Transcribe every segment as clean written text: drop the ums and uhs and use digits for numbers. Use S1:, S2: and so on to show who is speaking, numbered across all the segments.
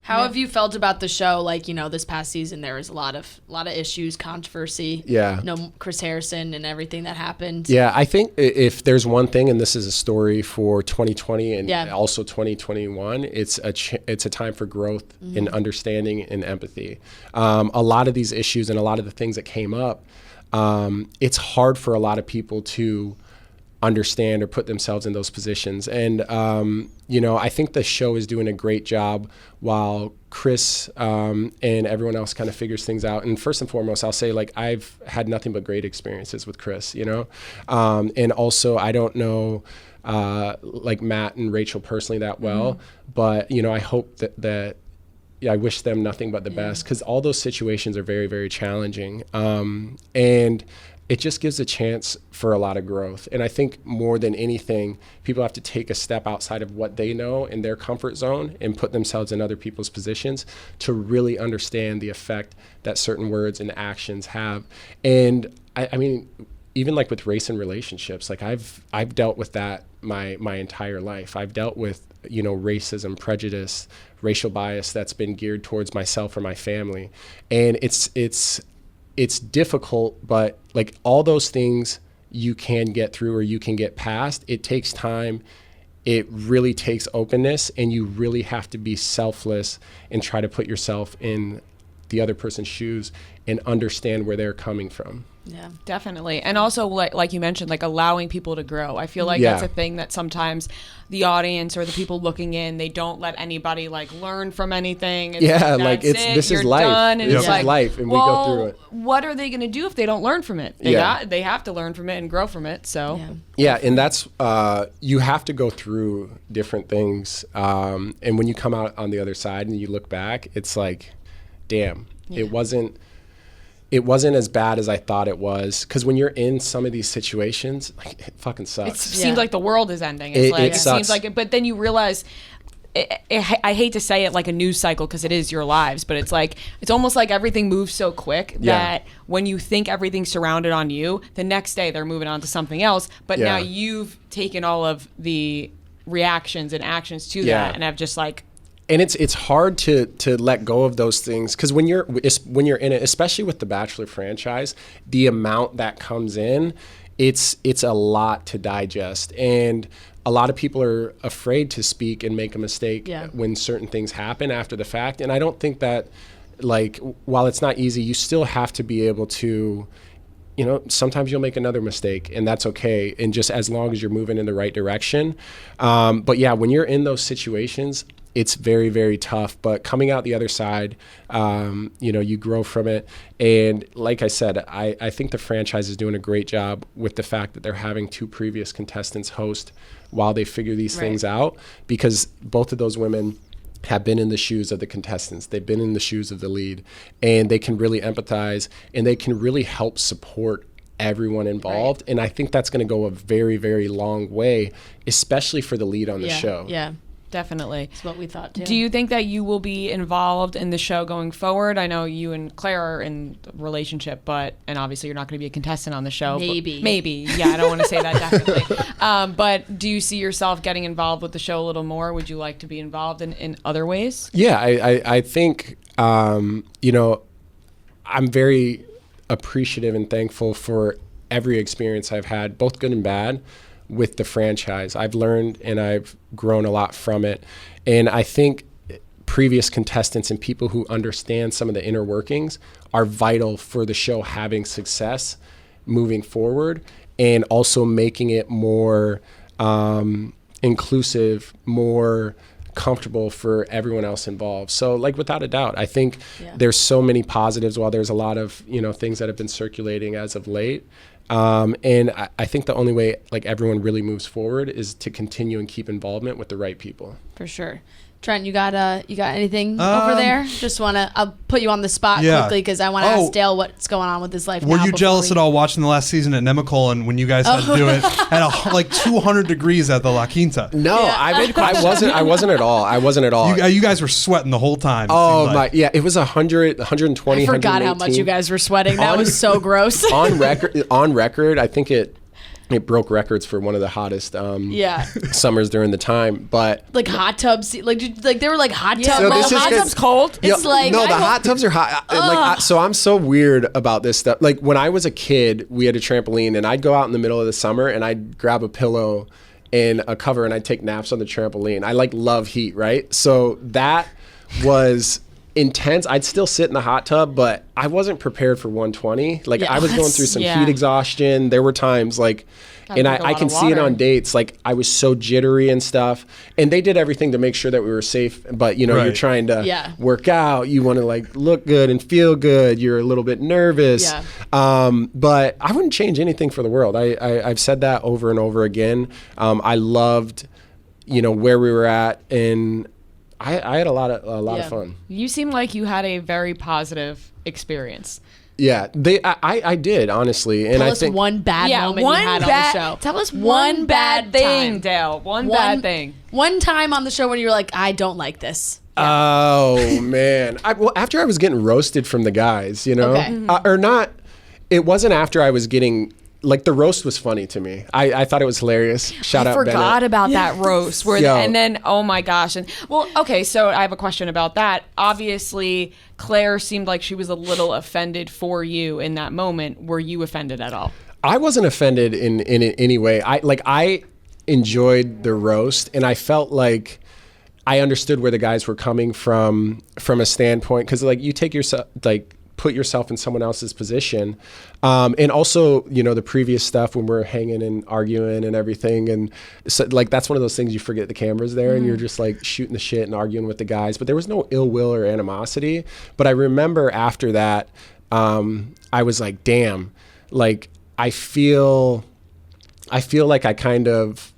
S1: How have you felt about the show? Like, you know, this past season, there was a lot of issues, controversy.
S2: Yeah.
S1: You know, Chris Harrison and everything that happened.
S2: Yeah, I think if there's one thing, and this is a story for 2020 and also 2021, it's a time for growth in understanding and empathy. A lot of these issues and a lot of the things that came up, it's hard for a lot of people to understand or put themselves in those positions. And, you know, I think the show is doing a great job while Chris and everyone else kind of figures things out. And first and foremost, I'll say, like, I've had nothing but great experiences with Chris, you know? And also, I don't know, like, Matt and Rachel personally that well, but, you know, I hope that I wish them nothing but the best, because all those situations are very, very challenging. And it just gives a chance for a lot of growth. And I think more than anything, people have to take a step outside of what they know in their comfort zone and put themselves in other people's positions to really understand the effect that certain words and actions have. And I mean, even like with race and relationships, like I've dealt with that my entire life. I've dealt with, you know, racism, prejudice, racial bias that's been geared towards myself or my family. And it's difficult, but like all those things you can get through or you can get past. It takes time. It really takes openness, and you really have to be selfless and try to put yourself in the other person's shoes and understand where they're coming from.
S3: Yeah, definitely. And also, like you mentioned, like allowing people to grow. I feel like that's a thing that sometimes the audience or the people looking in, they don't let anybody like learn from anything. It's
S2: this is life.
S3: Done, and it's like,
S2: life, and we go through it.
S3: What are they going to do if they don't learn from it? They have to learn from it and grow from it. So
S2: and that's you have to go through different things. And when you come out on the other side and you look back, it's like, damn, it wasn't as bad as I thought it was. Because when you're in some of these situations, like, it fucking sucks.
S3: It seems like the world is ending. It seems like it, but then you realize, I hate to say it like a news cycle because it is your lives, but it's like, it's almost like everything moves so quick that when you think everything's surrounded on you, the next day they're moving on to something else. But now you've taken all of the reactions and actions to that and have just like,
S2: and it's hard to let go of those things, because when you're in it, especially with the Bachelor franchise, the amount that comes in, it's a lot to digest, and a lot of people are afraid to speak and make a mistake when certain things happen after the fact. And I don't think that, like, while it's not easy, you still have to be able to, you know, sometimes you'll make another mistake, and that's okay. And just as long as you're moving in the right direction. But yeah, when you're in those situations, it's very, very tough. But coming out the other side, you know, you grow from it. And like I said, I think the franchise is doing a great job with the fact that they're having 2 previous contestants host while they figure these things out, because both of those women have been in the shoes of the contestants. They've been in the shoes of the lead, and they can really empathize, and they can really help support everyone involved. And I think that's going to go a very, very long way, especially for the lead on the show.
S1: Yeah.
S3: Definitely.
S1: That's what we thought too.
S3: Do you think that you will be involved in the show going forward? I know you and Claire are in a relationship, and obviously you're not going to be a contestant on the show. Maybe. Yeah, I don't want to say that definitely. But do you see yourself getting involved with the show a little more? Would you like to be involved in other ways?
S2: Yeah, I think, you know, I'm very appreciative and thankful for every experience I've had, both good and bad, with the franchise. I've learned and I've grown a lot from it. And I think previous contestants and people who understand some of the inner workings are vital for the show having success moving forward, and also making it more inclusive, more comfortable for everyone else involved. So, like, without a doubt, I think there's so many positives, while there's a lot of, you know, things that have been circulating as of late. And I think the only way, like, everyone really moves forward is to continue and keep involvement with the right people.
S1: For sure. Trent, you got anything over there? Just I'll put you on the spot quickly, because I want to ask Dale what's going on with his life.
S4: Were you jealous at all watching the last season at Nemacolin when you guys had to do it at like 200 degrees at the La Quinta?
S2: No, I wasn't at all.
S4: You guys were sweating the whole time.
S2: It was 100, 120,
S1: I forgot how much you guys were sweating. That was so gross.
S2: on record, I think it broke records for one of the hottest summers during the time. But
S1: like hot tubs, like they were like hot tubs.
S3: So hot tubs cold.
S1: It's like
S2: no, the hot tubs are hot. So I'm so weird about this stuff. Like when I was a kid, we had a trampoline, and I'd go out in the middle of the summer, and I'd grab a pillow and a cover, and I'd take naps on the trampoline. I love heat, right? So that was intense. I'd still sit in the hot tub, but I wasn't prepared for 120. Like I was going through some heat exhaustion. There were times I can see it on dates. Like I was so jittery and stuff, and they did everything to make sure that we were safe. But you're trying to work out. You want to look good and feel good. You're a little bit nervous.
S1: Yeah.
S2: But I wouldn't change anything for the world. I've said that over and over again. I loved, where we were at, and I had a lot of fun.
S3: You seem like you had a very positive experience.
S2: Yeah, I did, honestly. And
S1: tell us one bad moment you had on the show.
S3: Tell us one bad thing, Dale. One bad thing.
S1: One time on the show when you were like, I don't like this.
S2: Oh, man. After I was getting roasted from the guys,
S1: Okay.
S2: Or not, it wasn't after I was getting... the roast was funny to me. I thought it was hilarious. Shout out Bennett.
S3: I forgot about that roast. And then, oh my gosh. And okay, so I have a question about that. Obviously, Claire seemed like she was a little offended for you in that moment. Were you offended at all?
S2: I wasn't offended in any way. I enjoyed the roast, and I felt like I understood where the guys were coming from a standpoint, because you take yourself put yourself in someone else's position. And also, the previous stuff when we're hanging and arguing and everything. And so that's one of those things you forget the camera's there and you're just shooting the shit and arguing with the guys. But there was no ill will or animosity. But I remember after that, I was like, damn, I feel like I kind of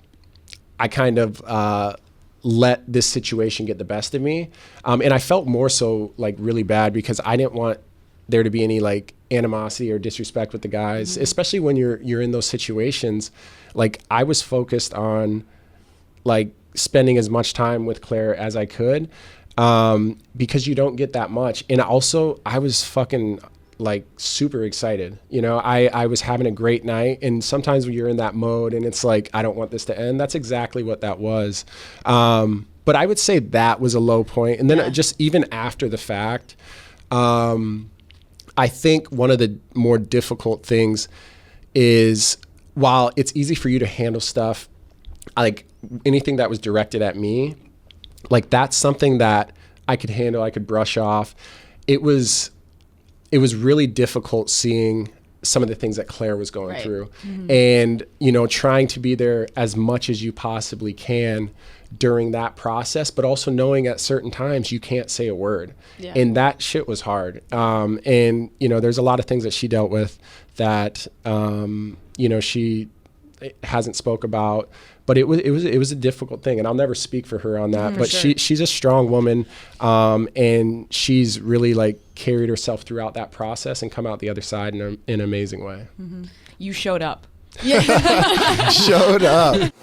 S2: let this situation get the best of me. And I felt more so really bad because I didn't want there to be any animosity or disrespect with the guys, especially when you're in those situations. I was focused on spending as much time with Claire as I could, because you don't get that much. And also I was fucking super excited. I was having a great night, and sometimes when you're in that mode and it's I don't want this to end, that's exactly what that was. But I would say that was a low point. And then just even after the fact, I think one of the more difficult things is, while it's easy for you to handle stuff, anything that was directed at me, that's something that I could handle, I could brush off. It was really difficult seeing some of the things that Claire was going through, and trying to be there as much as you possibly can during that process, but also knowing at certain times you can't say a word. And that shit was hard. And there's a lot of things that she dealt with that she hasn't spoke about, but it was a difficult thing, and I'll never speak for her on that. But she's a strong woman, and she's really carried herself throughout that process and come out the other side in an amazing way.
S3: You showed up.
S2: Showed up.